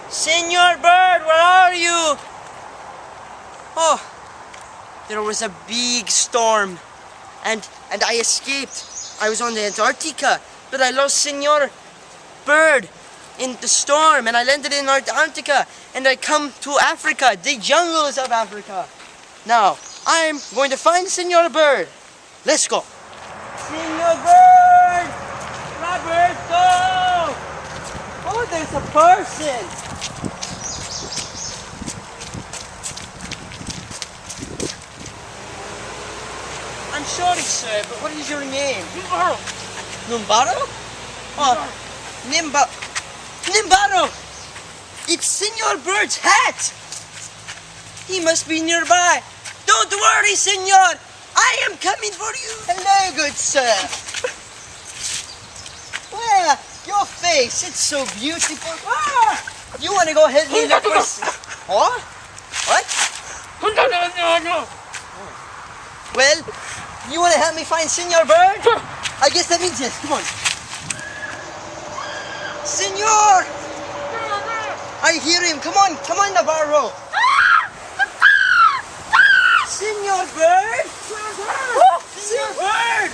Senor Bird, where are you? Oh, there was a big storm and I escaped. I was on the Antarctica, but I lost Senor Bird in the storm and I landed in Antarctica and I come to Africa, the jungles of Africa. Now, I'm going to find Senor Bird. Let's go. Senor Bird! Roberto! Oh, there's a person! I'm sorry, sir, but what is your name? Nimbaro. Numbaro? Oh, Nimbaro! It's Senor Bird's hat! He must be nearby. Don't worry, Senor! I am coming for you! Hello, good sir! Well, your face, it's so beautiful. Ah! You want to go ahead and look for... What? What? Well, you want to help me find Senor Bird? I guess that means yes. Come on. Senor! I hear him. Come on, Navarro. Senor Bird! Senor Bird!